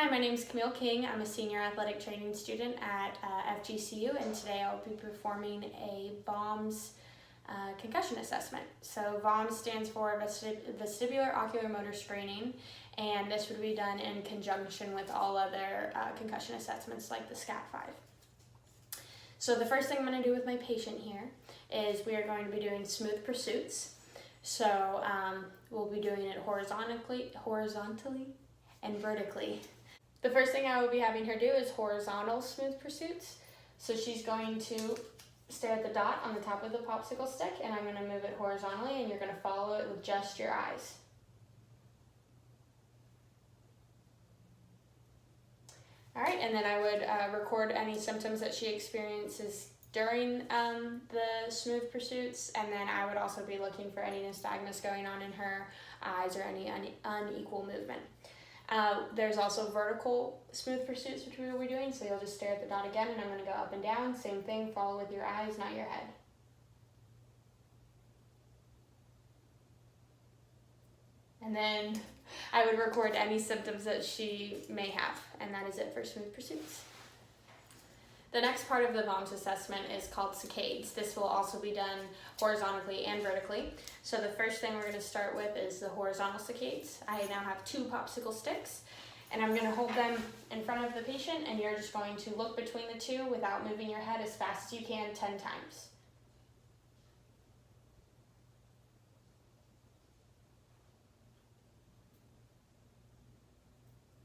Hi, my name is Cking. I'm a senior athletic training student at FGCU, and today I'll be performing a Voms concussion assessment. So Voms stands for vestibular ocular motor screening, and this would be done in conjunction with all other concussion assessments like the SCAT-5. So the first thing I'm going to do with my patient here is we are going to be doing smooth pursuits. So we'll be doing it horizontally and vertically. The first thing I will be having her do is horizontal smooth pursuits. So she's going to stare at the dot on the top of the popsicle stick, and I'm going to move it horizontally, and you're going to follow it with just your eyes. All right, and then I would record any symptoms that she experiences during the smooth pursuits, and then I would also be looking for any nystagmus going on in her eyes or any unequal movement. There's also vertical smooth pursuits which we will be doing, so you'll just stare at the dot again, and I'm going to go up and down. Same thing, follow with your eyes, not your head. And then I would record any symptoms that she may have, and that is it for smooth pursuits. The next part of the Voms assessment is called saccades. This will also be done horizontally and vertically. So the first thing we're going to start with is the horizontal saccades. I now have 2 popsicle sticks, and I'm going to hold them in front of the patient, and you're just going to look between the 2 without moving your head as fast as you can 10 times.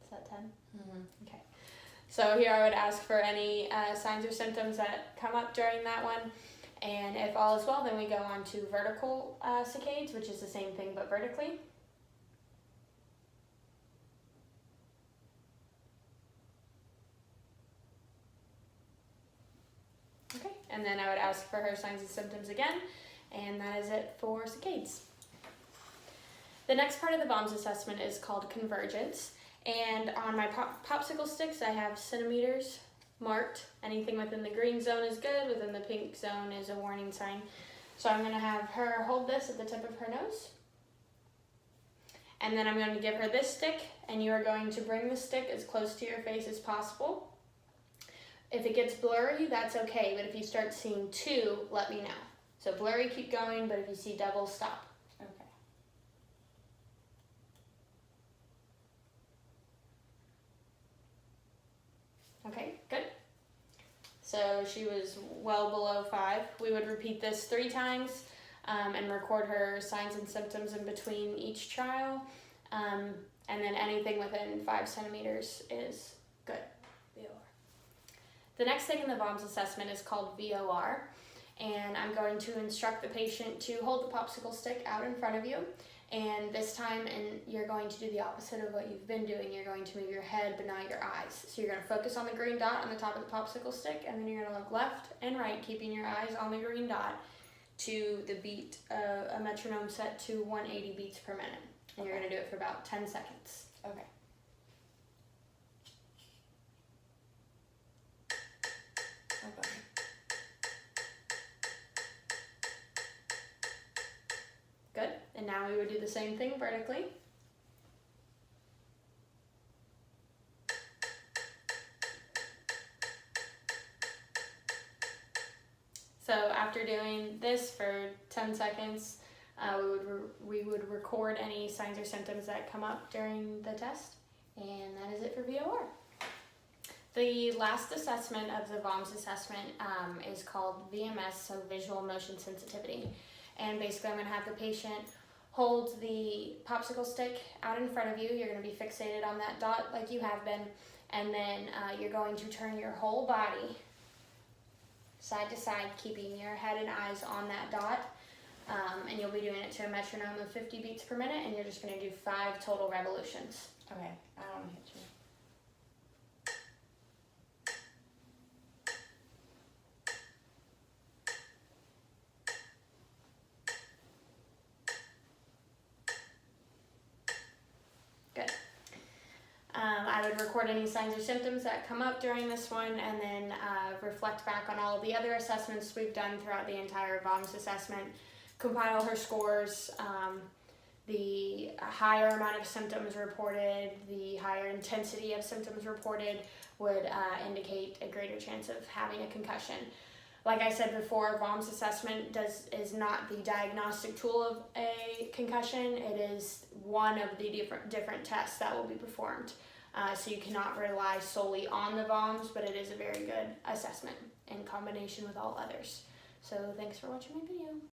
Is that 10? Mm-hmm. Okay. So here I would ask for any signs or symptoms that come up during that one. And if all is well, then we go on to vertical saccades, which is the same thing but vertically. Okay, and then I would ask for her signs and symptoms again, and that is it for saccades. The next part of the Voms assessment is called convergence. And on my popsicle sticks, I have centimeters marked. Anything within the green zone is good, within the pink zone is a warning sign. So I'm going to have her hold this at the tip of her nose. And then I'm going to give her this stick, and you are going to bring the stick as close to your face as possible. If it gets blurry, that's okay, but if you start seeing 2, let me know. So blurry, keep going, but if you see double, stop. Okay, good. So she was well below 5. We would repeat this 3 times and record her signs and symptoms in between each trial. And then anything within 5 centimeters is good. VOR. The next thing in the Voms assessment is called VOR. And I'm going to instruct the patient to hold the popsicle stick out in front of you. And this time, you're going to do the opposite of what you've been doing. You're going to move your head, but not your eyes. So you're going to focus on the green dot on the top of the popsicle stick, and then you're going to look left and right, keeping your eyes on the green dot to the beat, a metronome set to 180 beats per minute. And you're going to do it for about 10 seconds. Okay. Okay. Good, and now we would do the same thing vertically. So after doing this for 10 seconds, we would record any signs or symptoms that come up during the test, and that is it for VOR. The last assessment of the Voms assessment is called VMS, so visual motion sensitivity. And basically I'm going to have the patient hold the popsicle stick out in front of you. You're going to be fixated on that dot like you have been. And then you're going to turn your whole body side to side, keeping your head and eyes on that dot. And you'll be doing it to a metronome of 50 beats per minute, and you're just going to do 5 total revolutions. Okay, I don't want to hit you. Good. I would record any signs or symptoms that come up during this one, and then reflect back on all of the other assessments we've done throughout the entire Voms assessment, compile her scores, the higher amount of symptoms reported, the higher intensity of symptoms reported would indicate a greater chance of having a concussion. Like I said before, Voms assessment is not the diagnostic tool of a concussion. It is one of the different tests that will be performed. So you cannot rely solely on the Voms, but it is a very good assessment in combination with all others. So thanks for watching my video.